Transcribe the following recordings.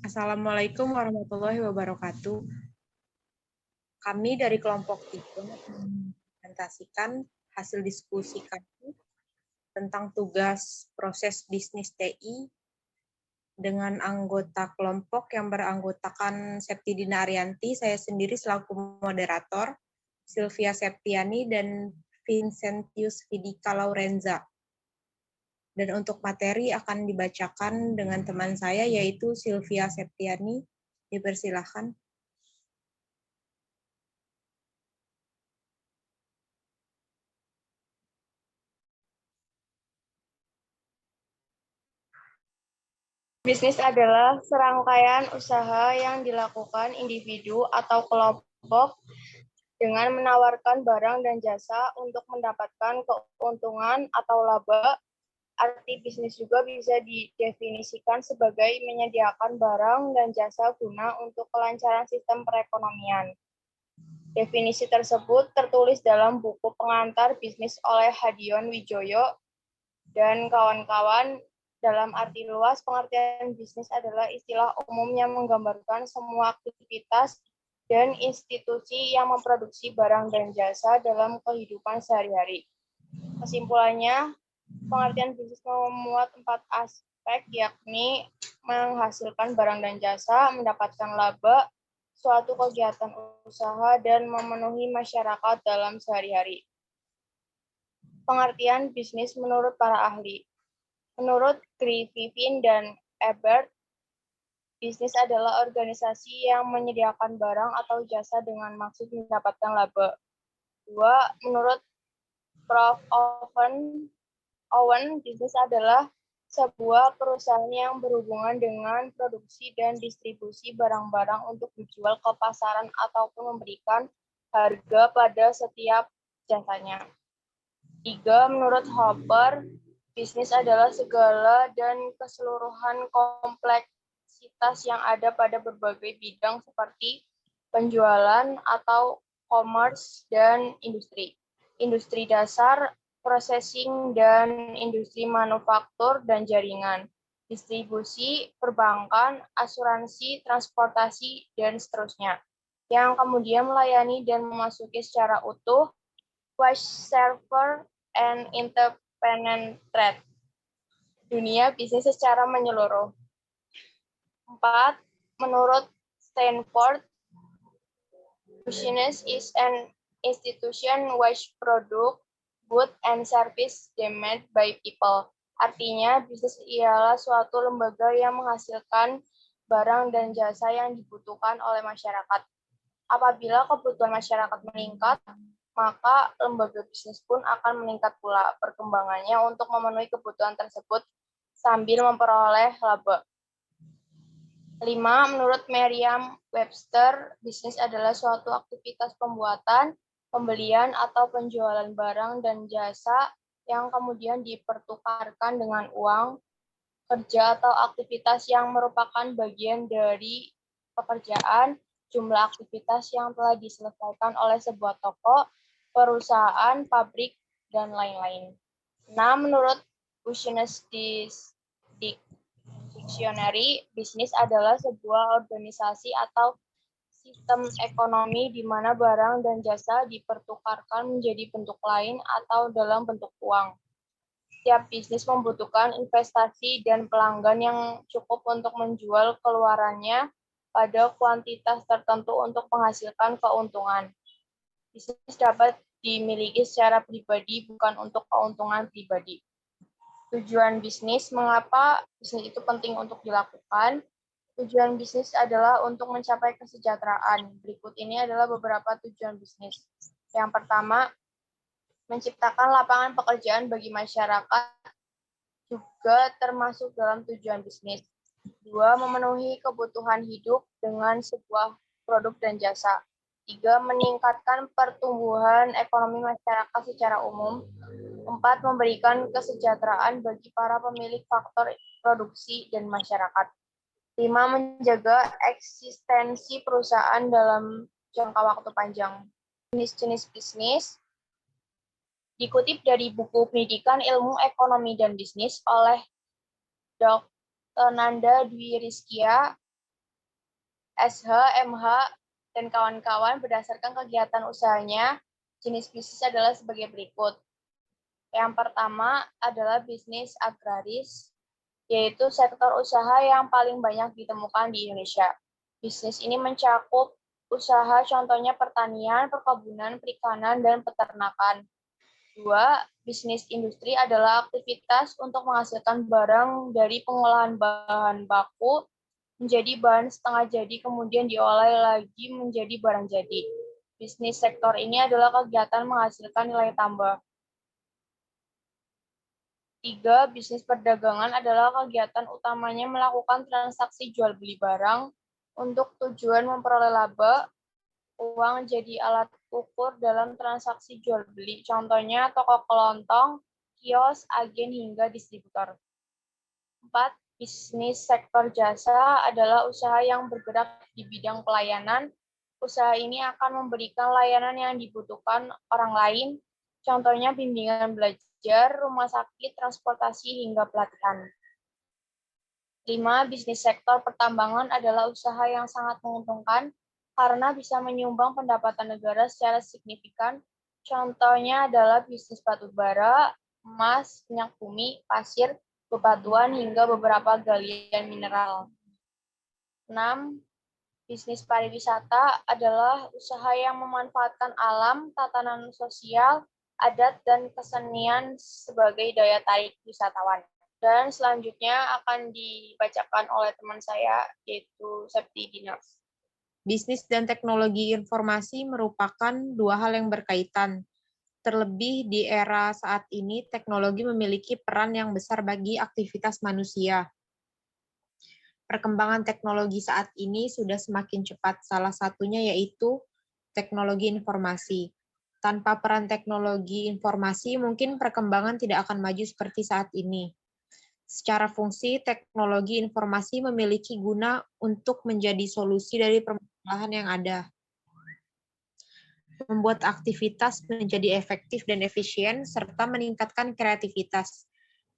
Assalamualaikum warahmatullahi wabarakatuh. Kami dari kelompok 3 mempresentasikan hasil diskusi kami tentang tugas proses bisnis TI dengan anggota kelompok yang beranggotakan Septidina Arianti, saya sendiri selaku moderator, Sylvia Septiani, dan Vincentius Vidika Laurenza. Dan untuk materi akan dibacakan dengan teman saya, yaitu Sylvia Septiani. Dipersilahkan. Bisnis adalah serangkaian usaha yang dilakukan individu atau kelompok dengan menawarkan barang dan jasa untuk mendapatkan keuntungan atau laba. Arti bisnis juga bisa didefinisikan sebagai menyediakan barang dan jasa guna untuk kelancaran sistem perekonomian. Definisi tersebut tertulis dalam buku pengantar bisnis oleh Hadion Wijoyo dan kawan-kawan. Dalam arti luas, pengertian bisnis adalah istilah umum yang menggambarkan semua aktivitas dan institusi yang memproduksi barang dan jasa dalam kehidupan sehari-hari. Kesimpulannya, pengertian bisnis memuat 4 aspek, yakni menghasilkan barang dan jasa, mendapatkan laba, suatu kegiatan usaha, dan memenuhi masyarakat dalam sehari-hari. Pengertian bisnis menurut para ahli. Menurut Griffin dan Ebert, bisnis adalah organisasi yang menyediakan barang atau jasa dengan maksud mendapatkan laba. 2. Menurut Prof. Owen, bisnis adalah sebuah perusahaan yang berhubungan dengan produksi dan distribusi barang-barang untuk dijual ke pasaran ataupun memberikan harga pada setiap jasanya. 3. Menurut Hopper, bisnis adalah segala dan keseluruhan kompleksitas yang ada pada berbagai bidang seperti penjualan atau commerce dan industri. Industri dasar, processing, dan industri manufaktur dan jaringan. Distribusi, perbankan, asuransi, transportasi, dan seterusnya. Yang kemudian melayani dan memasuki secara utuh, wash server, and independent trade. Dunia bisnis secara menyeluruh. 4. Menurut Stanford, business is an institution which produce goods and service demanded by people. Artinya, bisnis ialah suatu lembaga yang menghasilkan barang dan jasa yang dibutuhkan oleh masyarakat. Apabila kebutuhan masyarakat meningkat, maka lembaga bisnis pun akan meningkat pula perkembangannya untuk memenuhi kebutuhan tersebut sambil memperoleh laba. 5. Menurut Merriam-Webster, bisnis adalah suatu aktivitas pembuatan, pembelian, atau penjualan barang dan jasa yang kemudian dipertukarkan dengan uang, kerja atau aktivitas yang merupakan bagian dari pekerjaan, jumlah aktivitas yang telah diselesaikan oleh sebuah toko, perusahaan, pabrik, dan lain-lain. 6. Menurut Business Dictionary, bisnis adalah sebuah organisasi atau sistem ekonomi di mana barang dan jasa dipertukarkan menjadi bentuk lain atau dalam bentuk uang. Setiap bisnis membutuhkan investasi dan pelanggan yang cukup untuk menjual keluarannya pada kuantitas tertentu untuk menghasilkan keuntungan. Bisnis dapat dimiliki secara pribadi, bukan untuk keuntungan pribadi. Tujuan bisnis, mengapa bisnis itu penting untuk dilakukan? Tujuan bisnis adalah untuk mencapai kesejahteraan. Berikut ini adalah beberapa tujuan bisnis. Yang pertama, menciptakan lapangan pekerjaan bagi masyarakat juga termasuk dalam tujuan bisnis. 2. Memenuhi kebutuhan hidup dengan sebuah produk dan jasa. 3. Meningkatkan pertumbuhan ekonomi masyarakat secara umum. 4. Memberikan kesejahteraan bagi para pemilik faktor produksi dan masyarakat. 5. Menjaga eksistensi perusahaan dalam jangka waktu panjang. Jenis-jenis bisnis dikutip dari buku Pendidikan Ilmu Ekonomi dan Bisnis oleh Dr. Nanda Dwi Rizkia, SH, MH, dan kawan-kawan berdasarkan kegiatan usahanya, jenis bisnis adalah sebagai berikut. Yang pertama adalah bisnis agraris, yaitu sektor usaha yang paling banyak ditemukan di Indonesia. Bisnis ini mencakup usaha contohnya pertanian, perkebunan, perikanan, dan peternakan. 2. Bisnis industri adalah aktivitas untuk menghasilkan barang dari pengolahan bahan baku menjadi bahan setengah jadi kemudian diolah lagi menjadi barang jadi. Bisnis sektor ini adalah kegiatan menghasilkan nilai tambah. 3. Bisnis perdagangan adalah kegiatan utamanya melakukan transaksi jual beli barang untuk tujuan memperoleh laba. Uang jadi alat ukur dalam transaksi jual beli. Contohnya toko kelontong, kios, agen, hingga distributor. 4. Bisnis sektor jasa adalah usaha yang bergerak di bidang pelayanan. Usaha ini akan memberikan layanan yang dibutuhkan orang lain, contohnya bimbingan belajar, rumah sakit, transportasi, hingga pelatihan. 5. Bisnis sektor pertambangan adalah usaha yang sangat menguntungkan karena bisa menyumbang pendapatan negara secara signifikan. Contohnya adalah bisnis batu bara, emas, minyak bumi, pasir, bebatuan, hingga beberapa galian mineral. 6. Bisnis pariwisata adalah usaha yang memanfaatkan alam, tatanan sosial, adat, dan kesenian sebagai daya tarik wisatawan. Dan selanjutnya akan dibacakan oleh teman saya, yaitu Septi Dinas. Bisnis dan teknologi informasi merupakan dua hal yang berkaitan. Terlebih di era saat ini, teknologi memiliki peran yang besar bagi aktivitas manusia. Perkembangan teknologi saat ini sudah semakin cepat, salah satunya yaitu teknologi informasi. Tanpa peran teknologi informasi, mungkin perkembangan tidak akan maju seperti saat ini. Secara fungsi, teknologi informasi memiliki guna untuk menjadi solusi dari permasalahan yang ada. Membuat aktivitas menjadi efektif dan efisien, serta meningkatkan kreativitas.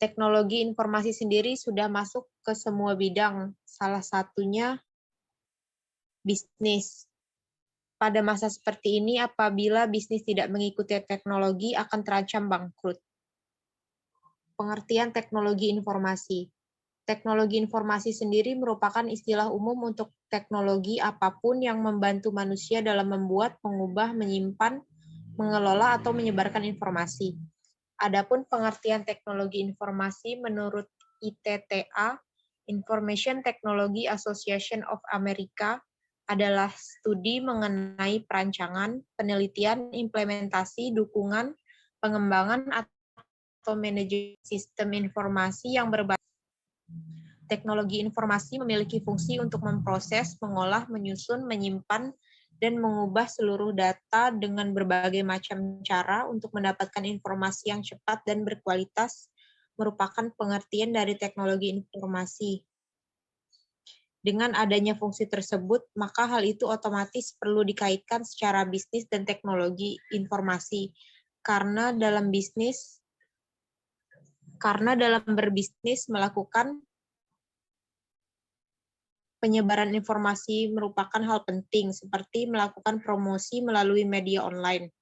Teknologi informasi sendiri sudah masuk ke semua bidang, salah satunya bisnis. Pada masa seperti ini, apabila bisnis tidak mengikuti teknologi, akan terancam bangkrut. Pengertian teknologi informasi. Teknologi informasi sendiri merupakan istilah umum untuk teknologi apapun yang membantu manusia dalam membuat, mengubah, menyimpan, mengelola, atau menyebarkan informasi. Adapun pengertian teknologi informasi menurut ITTA, Information Technology Association of America, adalah studi mengenai perancangan, penelitian, implementasi, dukungan, pengembangan, atau manajemen sistem informasi yang berbasis. Teknologi informasi memiliki fungsi untuk memproses, mengolah, menyusun, menyimpan, dan mengubah seluruh data dengan berbagai macam cara untuk mendapatkan informasi yang cepat dan berkualitas, merupakan pengertian dari teknologi informasi. Dengan adanya fungsi tersebut, maka hal itu otomatis perlu dikaitkan secara bisnis dan teknologi informasi, karena dalam berbisnis melakukan penyebaran informasi merupakan hal penting, seperti melakukan promosi melalui media online.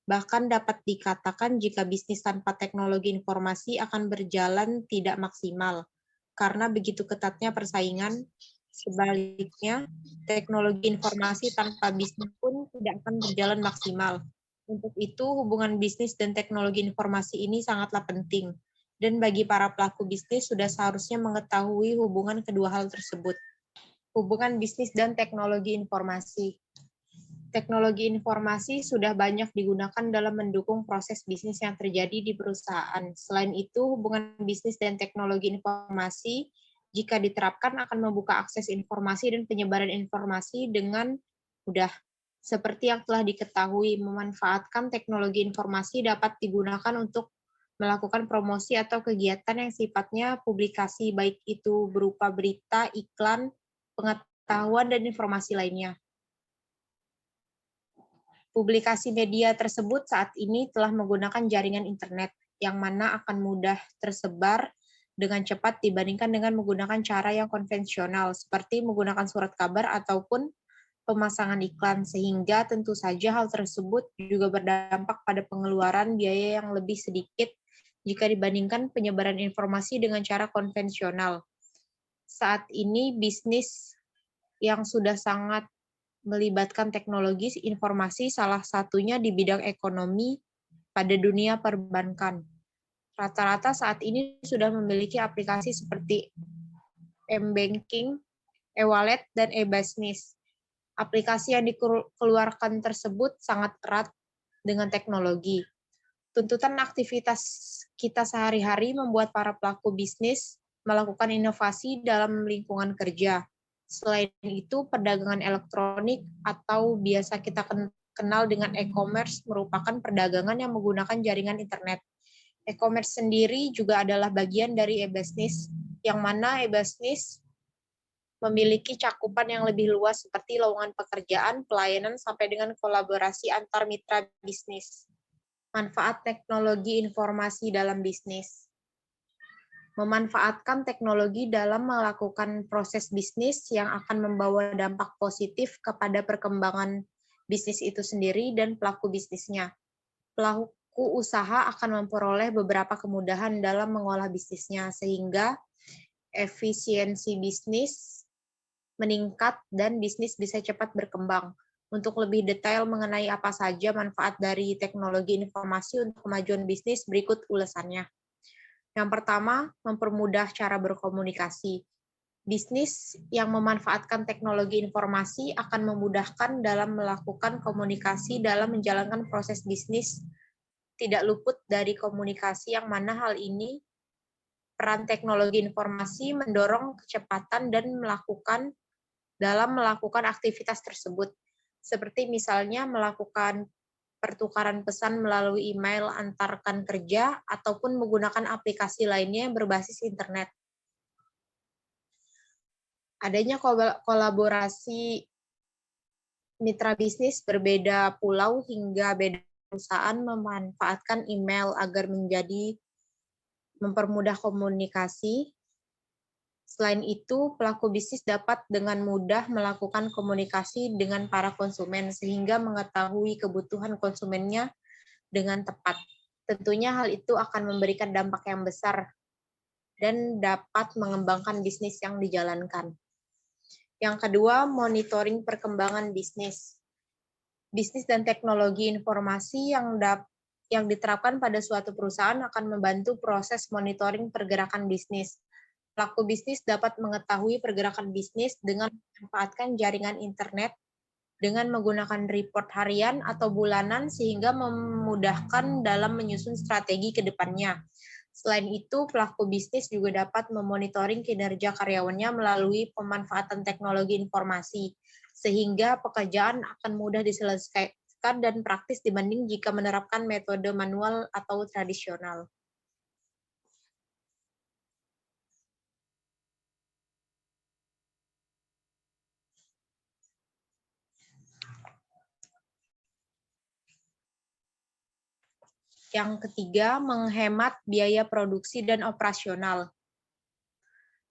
Bahkan dapat dikatakan jika bisnis tanpa teknologi informasi akan berjalan tidak maksimal, karena begitu ketatnya persaingan. Sebaliknya, teknologi informasi tanpa bisnis pun tidak akan berjalan maksimal. Untuk itu, hubungan bisnis dan teknologi informasi ini sangatlah penting. Dan bagi para pelaku bisnis sudah seharusnya mengetahui hubungan kedua hal tersebut. Hubungan bisnis dan teknologi informasi. Teknologi informasi sudah banyak digunakan dalam mendukung proses bisnis yang terjadi di perusahaan. Selain itu, hubungan bisnis dan teknologi informasi jika diterapkan akan membuka akses informasi dan penyebaran informasi dengan mudah. Seperti yang telah diketahui, memanfaatkan teknologi informasi dapat digunakan untuk melakukan promosi atau kegiatan yang sifatnya publikasi, baik itu berupa berita, iklan, pengetahuan, dan informasi lainnya. Publikasi media tersebut saat ini telah menggunakan jaringan internet, yang mana akan mudah tersebar dengan cepat dibandingkan dengan menggunakan cara yang konvensional, seperti menggunakan surat kabar ataupun pemasangan iklan, sehingga tentu saja hal tersebut juga berdampak pada pengeluaran biaya yang lebih sedikit jika dibandingkan penyebaran informasi dengan cara konvensional. Saat ini bisnis yang sudah sangat melibatkan teknologi informasi salah satunya di bidang ekonomi pada dunia perbankan. Rata-rata saat ini sudah memiliki aplikasi seperti m-banking, e-wallet, dan e-business. Aplikasi yang dikeluarkan tersebut sangat erat dengan teknologi. Tuntutan aktivitas kita sehari-hari membuat para pelaku bisnis melakukan inovasi dalam lingkungan kerja. Selain itu, perdagangan elektronik atau biasa kita kenal dengan e-commerce merupakan perdagangan yang menggunakan jaringan internet. E-commerce sendiri juga adalah bagian dari e-business, yang mana e-business memiliki cakupan yang lebih luas seperti lowongan pekerjaan, pelayanan, sampai dengan kolaborasi antar mitra bisnis. Manfaat teknologi informasi dalam bisnis. Memanfaatkan teknologi dalam melakukan proses bisnis yang akan membawa dampak positif kepada perkembangan bisnis itu sendiri dan pelaku bisnisnya. Pelaku usaha akan memperoleh beberapa kemudahan dalam mengolah bisnisnya, sehingga efisiensi bisnis meningkat dan bisnis bisa cepat berkembang. Untuk lebih detail mengenai apa saja manfaat dari teknologi informasi untuk kemajuan bisnis, berikut ulasannya. Yang pertama, mempermudah cara berkomunikasi. Bisnis yang memanfaatkan teknologi informasi akan memudahkan dalam melakukan komunikasi dalam menjalankan proses bisnis, tidak luput dari komunikasi, yang mana hal ini peran teknologi informasi mendorong kecepatan dan dalam melakukan aktivitas tersebut, seperti misalnya melakukan pertukaran pesan melalui email antar rekan kerja, ataupun menggunakan aplikasi lainnya yang berbasis internet. Adanya kolaborasi mitra bisnis berbeda pulau hingga beda perusahaan memanfaatkan email agar mempermudah komunikasi. Selain itu, pelaku bisnis dapat dengan mudah melakukan komunikasi dengan para konsumen sehingga mengetahui kebutuhan konsumennya dengan tepat. Tentunya hal itu akan memberikan dampak yang besar dan dapat mengembangkan bisnis yang dijalankan. Yang kedua, monitoring perkembangan bisnis. Bisnis dan teknologi informasi yang diterapkan pada suatu perusahaan akan membantu proses monitoring pergerakan bisnis. Pelaku bisnis dapat mengetahui pergerakan bisnis dengan memanfaatkan jaringan internet dengan menggunakan report harian atau bulanan, sehingga memudahkan dalam menyusun strategi ke depannya. Selain itu, pelaku bisnis juga dapat memonitoring kinerja karyawannya melalui pemanfaatan teknologi informasi, sehingga pekerjaan akan mudah diselesaikan dan praktis dibanding jika menerapkan metode manual atau tradisional. Yang ketiga, menghemat biaya produksi dan operasional.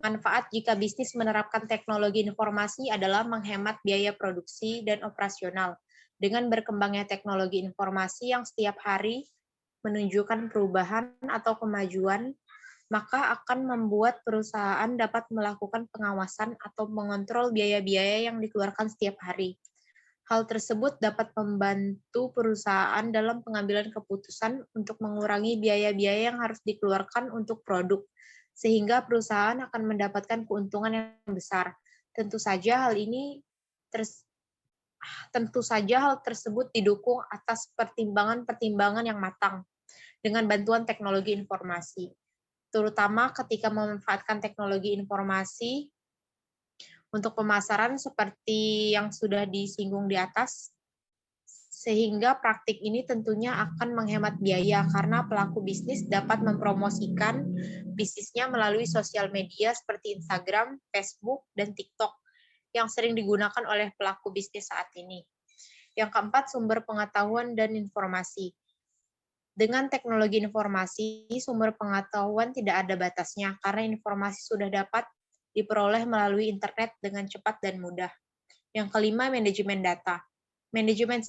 Manfaat jika bisnis menerapkan teknologi informasi adalah menghemat biaya produksi dan operasional. Dengan berkembangnya teknologi informasi yang setiap hari menunjukkan perubahan atau kemajuan, maka akan membuat perusahaan dapat melakukan pengawasan atau mengontrol biaya-biaya yang dikeluarkan setiap hari. Hal tersebut dapat membantu perusahaan dalam pengambilan keputusan untuk mengurangi biaya-biaya yang harus dikeluarkan untuk produk, sehingga perusahaan akan mendapatkan keuntungan yang besar. Tentu saja hal tersebut didukung atas pertimbangan-pertimbangan yang matang dengan bantuan teknologi informasi, terutama ketika memanfaatkan teknologi informasi untuk pemasaran seperti yang sudah disinggung di atas, sehingga praktik ini tentunya akan menghemat biaya karena pelaku bisnis dapat mempromosikan bisnisnya melalui sosial media seperti Instagram, Facebook, dan TikTok yang sering digunakan oleh pelaku bisnis saat ini. Yang keempat, sumber pengetahuan dan informasi. Dengan teknologi informasi, sumber pengetahuan tidak ada batasnya karena informasi sudah dapat diperoleh melalui internet dengan cepat dan mudah. Yang kelima, manajemen data. Manajemen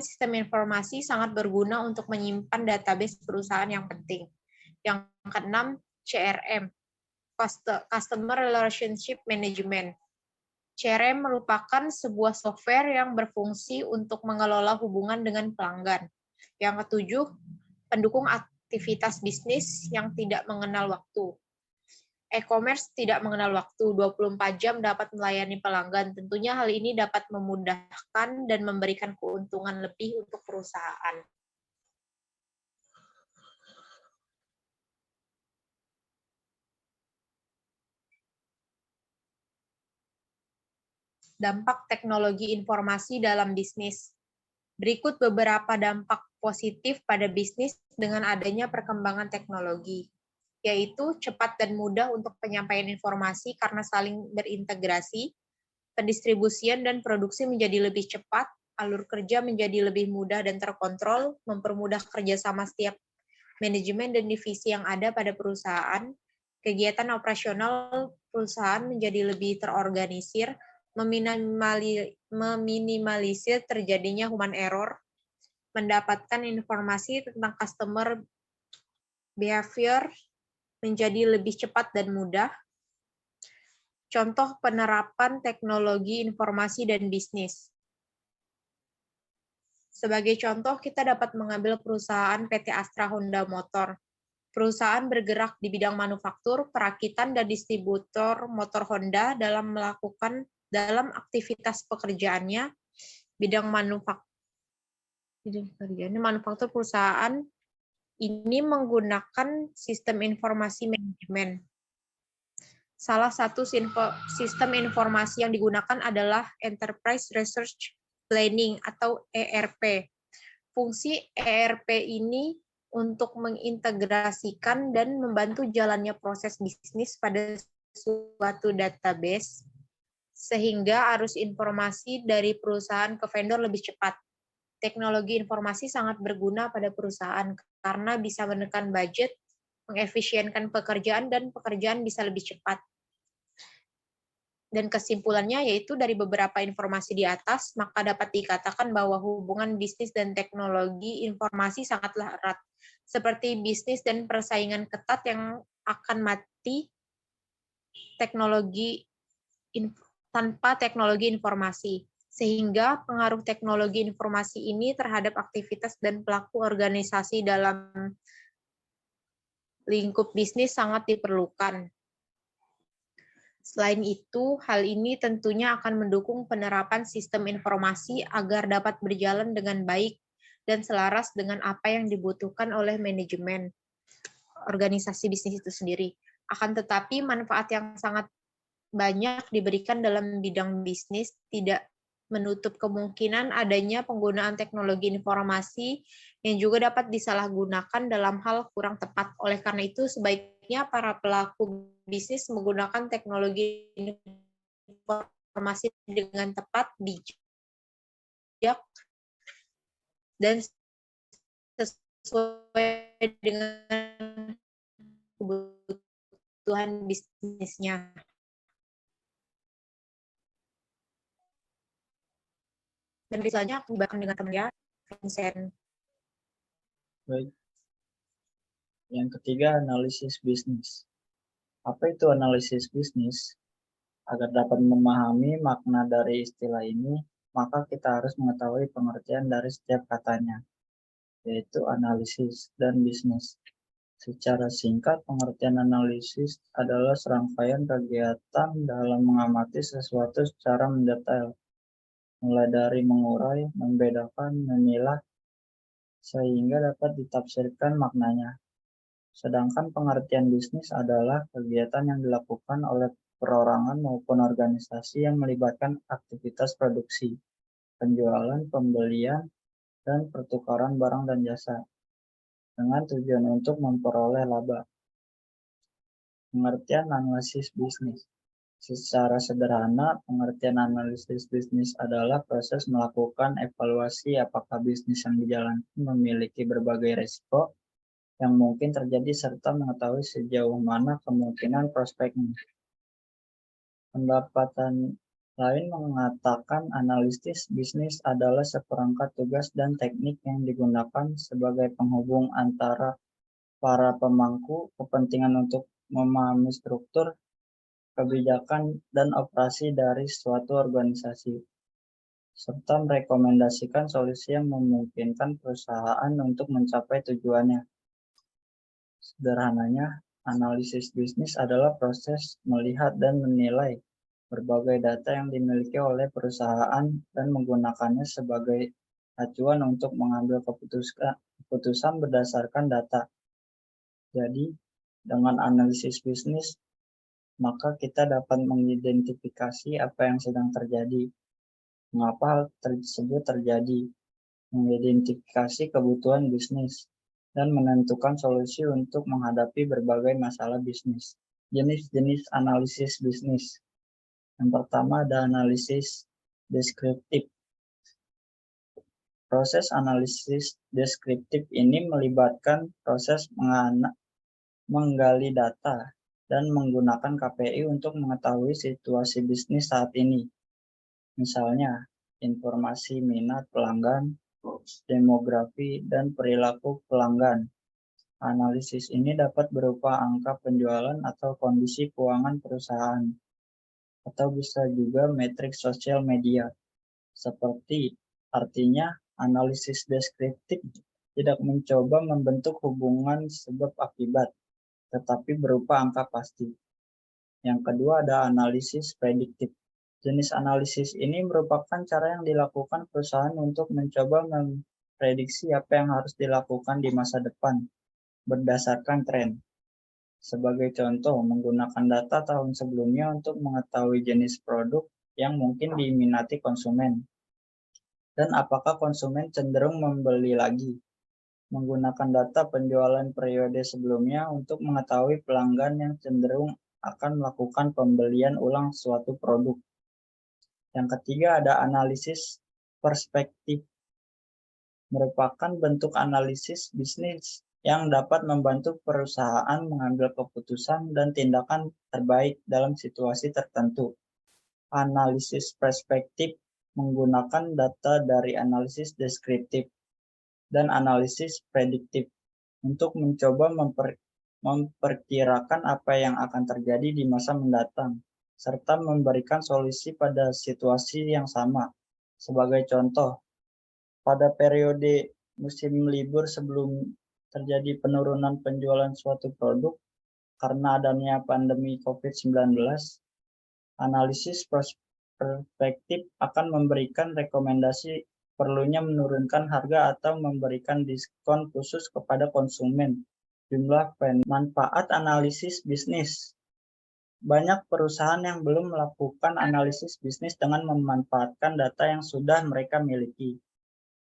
sistem informasi sangat berguna untuk menyimpan database perusahaan yang penting. Yang keenam, CRM, Customer Relationship Management. CRM merupakan sebuah software yang berfungsi untuk mengelola hubungan dengan pelanggan. Yang ketujuh, pendukung aktivitas bisnis yang tidak mengenal waktu. E-commerce tidak mengenal waktu, 24 jam dapat melayani pelanggan. Tentunya hal ini dapat memudahkan dan memberikan keuntungan lebih untuk perusahaan. Dampak teknologi informasi dalam bisnis. Berikut beberapa dampak positif pada bisnis dengan adanya perkembangan teknologi, yaitu cepat dan mudah untuk penyampaian informasi karena saling berintegrasi, pendistribusian dan produksi menjadi lebih cepat, alur kerja menjadi lebih mudah dan terkontrol, mempermudah kerjasama setiap manajemen dan divisi yang ada pada perusahaan, kegiatan operasional perusahaan menjadi lebih terorganisir, meminimalisir terjadinya human error, mendapatkan informasi tentang customer behavior menjadi lebih cepat dan mudah. Contoh penerapan teknologi informasi dan bisnis. Sebagai contoh, kita dapat mengambil perusahaan PT Astra Honda Motor. Perusahaan bergerak di bidang manufaktur, perakitan, dan distributor motor Honda dalam aktivitas pekerjaannya, bidang manufaktur perusahaan ini menggunakan sistem informasi manajemen. Salah satu sistem informasi yang digunakan adalah Enterprise Research Planning atau ERP. Fungsi ERP ini untuk mengintegrasikan dan membantu jalannya proses bisnis pada suatu database, sehingga arus informasi dari perusahaan ke vendor lebih cepat. Teknologi informasi sangat berguna pada perusahaan karena bisa menekan budget, mengefisienkan pekerjaan, dan pekerjaan bisa lebih cepat. Dan kesimpulannya yaitu dari beberapa informasi di atas, maka dapat dikatakan bahwa hubungan bisnis dan teknologi informasi sangatlah erat, seperti bisnis dan persaingan ketat yang akan mati tanpa teknologi informasi. Sehingga pengaruh teknologi informasi ini terhadap aktivitas dan pelaku organisasi dalam lingkup bisnis sangat diperlukan. Selain itu, hal ini tentunya akan mendukung penerapan sistem informasi agar dapat berjalan dengan baik dan selaras dengan apa yang dibutuhkan oleh manajemen organisasi bisnis itu sendiri. Akan tetapi, manfaat yang sangat banyak diberikan dalam bidang bisnis tidak menutup kemungkinan adanya penggunaan teknologi informasi yang juga dapat disalahgunakan dalam hal kurang tepat. Oleh karena itu, sebaiknya para pelaku bisnis menggunakan teknologi informasi dengan tepat, bijak, dan sesuai dengan kebutuhan bisnisnya. Dan misalnya aku bahkan dengan temannya, Vincent. Baik. Yang ketiga, analisis bisnis. Apa itu analisis bisnis? Agar dapat memahami makna dari istilah ini, maka kita harus mengetahui pengertian dari setiap katanya, yaitu analisis dan bisnis. Secara singkat, pengertian analisis adalah serangkaian kegiatan dalam mengamati sesuatu secara mendetail, mulai dari mengurai, membedakan, memilah, sehingga dapat ditafsirkan maknanya. Sedangkan pengertian bisnis adalah kegiatan yang dilakukan oleh perorangan maupun organisasi yang melibatkan aktivitas produksi, penjualan, pembelian, dan pertukaran barang dan jasa, dengan tujuan untuk memperoleh laba. Pengertian analisis bisnis. Secara sederhana, pengertian analisis bisnis adalah proses melakukan evaluasi apakah bisnis yang dijalankan memiliki berbagai risiko yang mungkin terjadi serta mengetahui sejauh mana kemungkinan prospeknya. Pendapatan lain mengatakan analisis bisnis adalah seperangkat tugas dan teknik yang digunakan sebagai penghubung antara para pemangku kepentingan untuk memahami struktur, kebijakan, dan operasi dari suatu organisasi, serta merekomendasikan solusi yang memungkinkan perusahaan untuk mencapai tujuannya. Sederhananya, analisis bisnis adalah proses melihat dan menilai berbagai data yang dimiliki oleh perusahaan dan menggunakannya sebagai acuan untuk mengambil keputusan berdasarkan data. Jadi, dengan analisis bisnis, maka kita dapat mengidentifikasi apa yang sedang terjadi, mengapa hal tersebut terjadi, mengidentifikasi kebutuhan bisnis, dan menentukan solusi untuk menghadapi berbagai masalah bisnis. Jenis-jenis analisis bisnis. Yang pertama ada analisis deskriptif. Proses analisis deskriptif ini melibatkan proses menggali data dan menggunakan KPI untuk mengetahui situasi bisnis saat ini. Misalnya, informasi minat pelanggan, demografi, dan perilaku pelanggan. Analisis ini dapat berupa angka penjualan atau kondisi keuangan perusahaan, atau bisa juga metrik sosial media. Artinya, analisis deskriptif tidak mencoba membentuk hubungan sebab akibat, tetapi berupa angka pasti. Yang kedua ada analisis prediktif. Jenis analisis ini merupakan cara yang dilakukan perusahaan untuk mencoba memprediksi apa yang harus dilakukan di masa depan berdasarkan tren. Sebagai contoh, menggunakan data tahun sebelumnya untuk mengetahui jenis produk yang mungkin diminati konsumen dan apakah konsumen cenderung membeli lagi. Menggunakan data penjualan periode sebelumnya untuk mengetahui pelanggan yang cenderung akan melakukan pembelian ulang suatu produk. Yang ketiga ada analisis perspektif. Merupakan bentuk analisis bisnis yang dapat membantu perusahaan mengambil keputusan dan tindakan terbaik dalam situasi tertentu. Analisis perspektif menggunakan data dari analisis deskriptif dan analisis prediktif untuk mencoba memperkirakan apa yang akan terjadi di masa mendatang, serta memberikan solusi pada situasi yang sama. Sebagai contoh, pada periode musim libur sebelum terjadi penurunan penjualan suatu produk karena adanya pandemi COVID-19, analisis perspektif akan memberikan rekomendasi perlunya menurunkan harga atau memberikan diskon khusus kepada konsumen. Jumlah manfaat analisis bisnis. Banyak perusahaan yang belum melakukan analisis bisnis dengan memanfaatkan data yang sudah mereka miliki.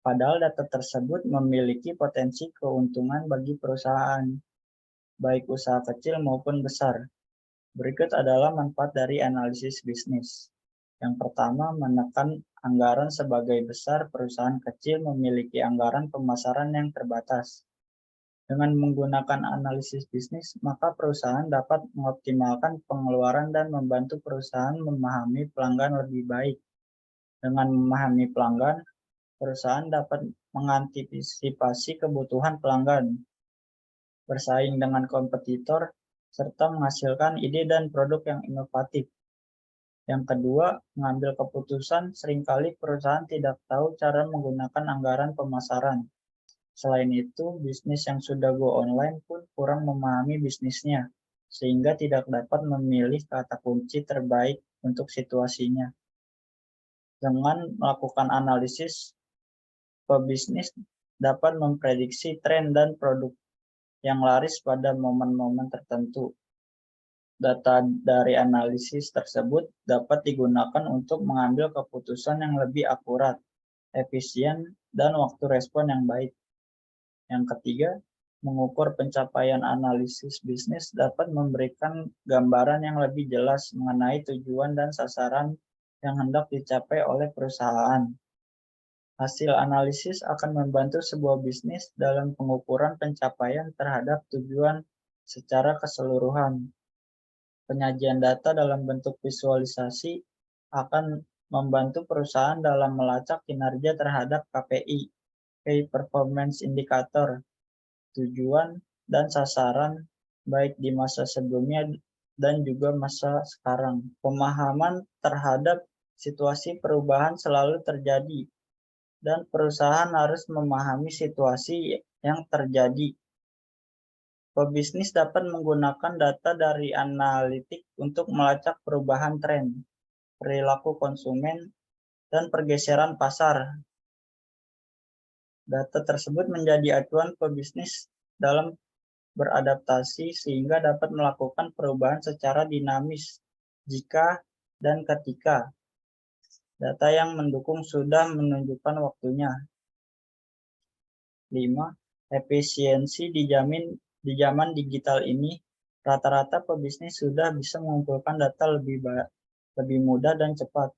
Padahal data tersebut memiliki potensi keuntungan bagi perusahaan, baik usaha kecil maupun besar. Berikut adalah manfaat dari analisis bisnis. Yang pertama, menekan anggaran. Sebagai besar, perusahaan kecil memiliki anggaran pemasaran yang terbatas. Dengan menggunakan analisis bisnis, maka perusahaan dapat mengoptimalkan pengeluaran dan membantu perusahaan memahami pelanggan lebih baik. Dengan memahami pelanggan, perusahaan dapat mengantisipasi kebutuhan pelanggan, bersaing dengan kompetitor, serta menghasilkan ide dan produk yang inovatif. Yang kedua, mengambil keputusan. Seringkali perusahaan tidak tahu cara menggunakan anggaran pemasaran. Selain itu, bisnis yang sudah go online pun kurang memahami bisnisnya, sehingga tidak dapat memilih kata kunci terbaik untuk situasinya. Dengan melakukan analisis, pebisnis dapat memprediksi tren dan produk yang laris pada momen-momen tertentu. Data dari analisis tersebut dapat digunakan untuk mengambil keputusan yang lebih akurat, efisien, dan waktu respon yang baik. Yang ketiga, mengukur pencapaian analisis bisnis dapat memberikan gambaran yang lebih jelas mengenai tujuan dan sasaran yang hendak dicapai oleh perusahaan. Hasil analisis akan membantu sebuah bisnis dalam pengukuran pencapaian terhadap tujuan secara keseluruhan. Penyajian data dalam bentuk visualisasi akan membantu perusahaan dalam melacak kinerja terhadap KPI, Key Performance Indicator, tujuan dan sasaran baik di masa sebelumnya dan juga masa sekarang. Pemahaman terhadap situasi perubahan selalu terjadi dan perusahaan harus memahami situasi yang terjadi. Pebisnis dapat menggunakan data dari analitik untuk melacak perubahan tren, perilaku konsumen, dan pergeseran pasar. Data tersebut menjadi acuan pebisnis dalam beradaptasi sehingga dapat melakukan perubahan secara dinamis jika dan ketika data yang mendukung sudah menunjukkan waktunya. 5. Efisiensi dijamin di zaman digital ini. Rata-rata pebisnis sudah bisa mengumpulkan data lebih mudah dan cepat.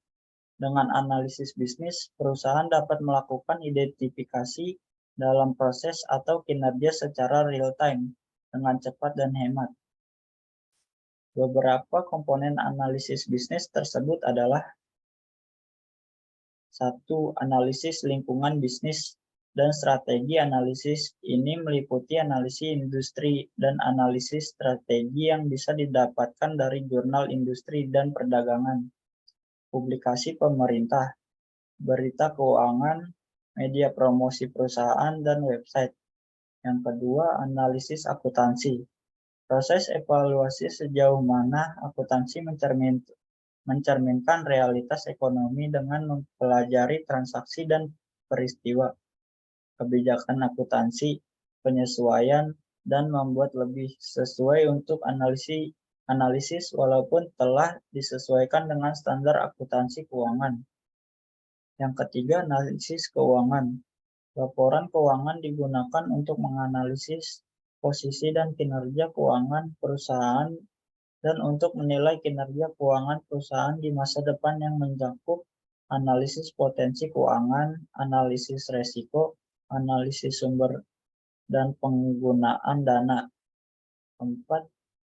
Dengan analisis bisnis, perusahaan dapat melakukan identifikasi dalam proses atau kinerja secara real-time dengan cepat dan hemat. Beberapa komponen analisis bisnis tersebut adalah 1. Analisis lingkungan bisnis dan strategi analisis ini meliputi analisis industri dan analisis strategi yang bisa didapatkan dari jurnal industri dan perdagangan, publikasi pemerintah, berita keuangan, media promosi perusahaan, dan website. Yang kedua, analisis akuntansi. Proses evaluasi sejauh mana akuntansi mencerminkan realitas ekonomi dengan mempelajari transaksi dan peristiwa, kebijakan akuntansi, penyesuaian, dan membuat lebih sesuai untuk analisis walaupun telah disesuaikan dengan standar akuntansi keuangan. Yang ketiga, analisis keuangan. Laporan keuangan digunakan untuk menganalisis posisi dan kinerja keuangan perusahaan dan untuk menilai kinerja keuangan perusahaan di masa depan yang mencakup analisis potensi keuangan, analisis resiko, analisis sumber, dan penggunaan dana. 4.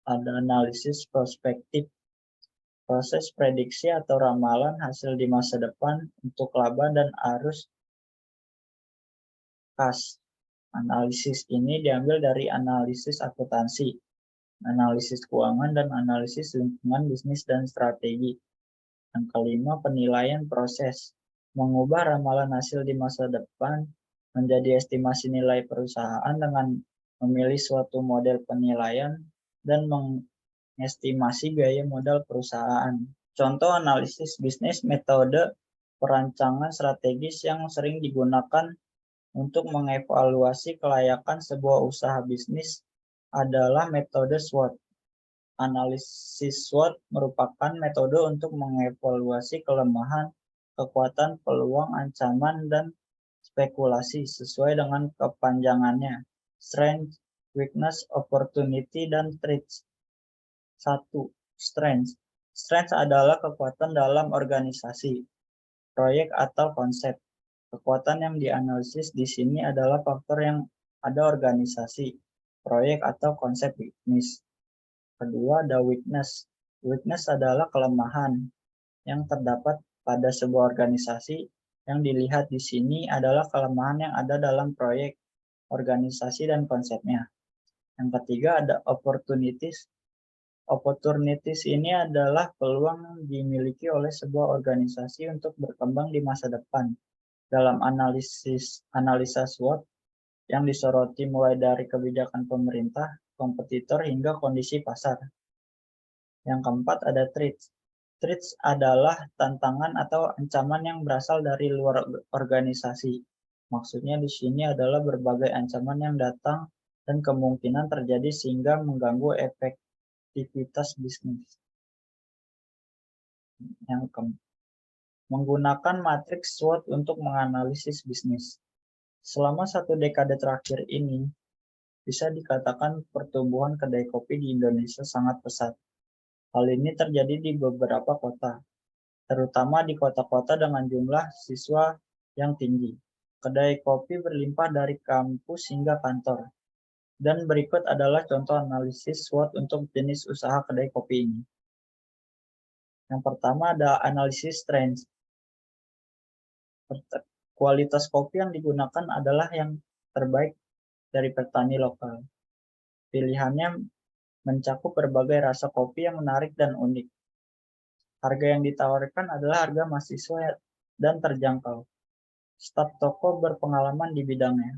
Ada analisis prospektif. Proses prediksi atau ramalan hasil di masa depan untuk laba dan arus kas. Analisis ini diambil dari analisis akuntansi, analisis keuangan, dan analisis lingkungan bisnis dan strategi. Yang kelima, penilaian proses. Mengubah ramalan hasil di masa depan menjadi estimasi nilai perusahaan dengan memilih suatu model penilaian dan mengestimasi biaya modal perusahaan. Contoh analisis bisnis, metode perancangan strategis yang sering digunakan untuk mengevaluasi kelayakan sebuah usaha bisnis adalah metode SWOT. Analisis SWOT merupakan metode untuk mengevaluasi kelemahan, kekuatan, peluang, ancaman, dan spekulasi sesuai dengan kepanjangannya. Strength, weakness, opportunity, dan threats. 1. Strength. Strength adalah kekuatan dalam organisasi, proyek, atau konsep. Kekuatan yang dianalisis di sini adalah faktor yang ada organisasi, proyek, atau konsep bisnis. Kedua, ada weakness. Weakness adalah kelemahan yang terdapat pada sebuah organisasi. Yang dilihat di sini adalah kelemahan yang ada dalam proyek, organisasi, dan konsepnya. Yang ketiga, ada opportunities. Opportunities ini adalah peluang yang dimiliki oleh sebuah organisasi untuk berkembang di masa depan. Dalam analisa SWOT yang disoroti mulai dari kebijakan pemerintah, kompetitor, hingga kondisi pasar. Yang keempat, ada threats. Threats adalah tantangan atau ancaman yang berasal dari luar organisasi. Maksudnya di sini adalah berbagai ancaman yang datang dan kemungkinan terjadi sehingga mengganggu efektivitas bisnis. Yang keempat, menggunakan matriks SWOT untuk menganalisis bisnis. Selama 1 dekade terakhir ini, bisa dikatakan pertumbuhan kedai kopi di Indonesia sangat pesat. Hal ini terjadi di beberapa kota, terutama di kota-kota dengan jumlah siswa yang tinggi. Kedai kopi berlimpah dari kampus hingga kantor. Dan berikut adalah contoh analisis SWOT untuk jenis usaha kedai kopi ini. Yang pertama ada analisis trends. Kualitas kopi yang digunakan adalah yang terbaik dari petani lokal. Pilihannya mencakup berbagai rasa kopi yang menarik dan unik. Harga yang ditawarkan adalah harga mahasiswa dan terjangkau. Staf toko berpengalaman di bidangnya.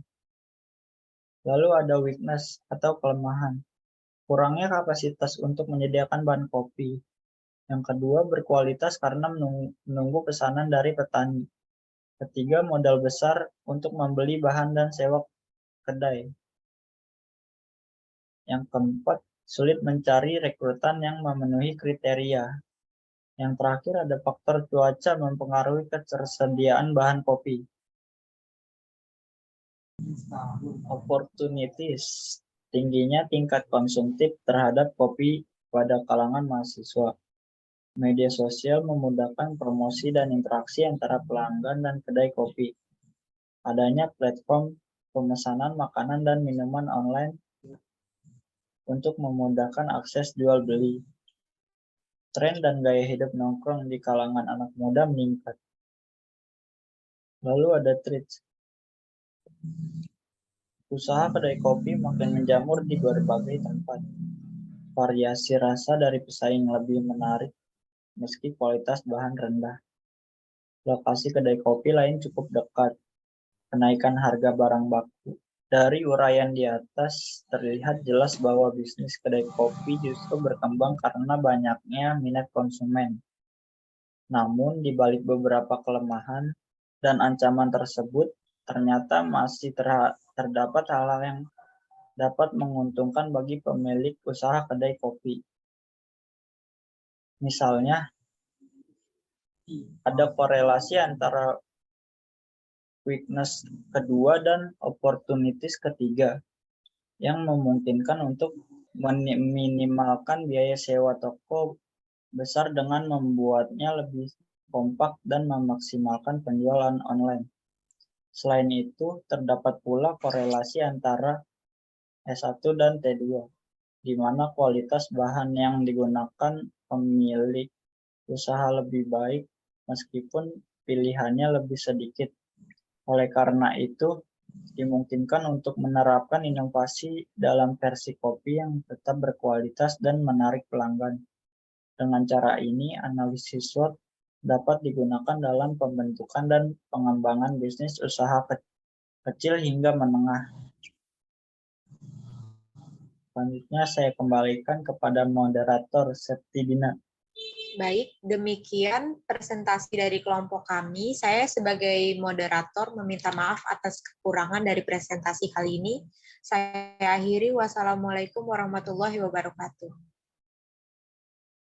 Lalu ada weakness atau kelemahan. Kurangnya kapasitas untuk menyediakan bahan kopi. Yang kedua, berkualitas karena menunggu pesanan dari petani. Ketiga, modal besar untuk membeli bahan dan sewa kedai. Yang keempat, sulit mencari rekrutan yang memenuhi kriteria. Yang terakhir ada faktor cuaca mempengaruhi ketersediaan bahan kopi. Opportunities, tingginya tingkat konsumtif terhadap kopi pada kalangan mahasiswa. Media sosial memudahkan promosi dan interaksi antara pelanggan dan kedai kopi. Adanya platform pemesanan makanan dan minuman online untuk memudahkan akses jual beli. Tren dan gaya hidup nongkrong di kalangan anak muda meningkat. Lalu ada trends. Usaha kedai kopi makin menjamur di berbagai tempat. Variasi rasa dari pesaing lebih menarik meski kualitas bahan rendah. Lokasi kedai kopi lain cukup dekat. Kenaikan harga barang baku. Dari uraian di atas, terlihat jelas bahwa bisnis kedai kopi justru berkembang karena banyaknya minat konsumen. Namun, di balik beberapa kelemahan dan ancaman tersebut, ternyata masih terdapat hal-hal yang dapat menguntungkan bagi pemilik usaha kedai kopi. Misalnya, ada korelasi antara weakness kedua dan opportunities ketiga yang memungkinkan untuk meminimalkan biaya sewa toko besar dengan membuatnya lebih kompak dan memaksimalkan penjualan online. Selain itu, terdapat pula korelasi antara S1 dan T2, di mana kualitas bahan yang digunakan pemilik usaha lebih baik meskipun pilihannya lebih sedikit. Oleh karena itu, dimungkinkan untuk menerapkan inovasi dalam versi kopi yang tetap berkualitas dan menarik pelanggan. Dengan cara ini, analisis SWOT dapat digunakan dalam pembentukan dan pengembangan bisnis usaha kecil hingga menengah. Selanjutnya saya kembalikan kepada moderator Septidina. Baik, demikian presentasi dari kelompok kami. Saya sebagai moderator meminta maaf atas kekurangan dari presentasi kali ini. Saya akhiri. Wassalamualaikum warahmatullahi wabarakatuh.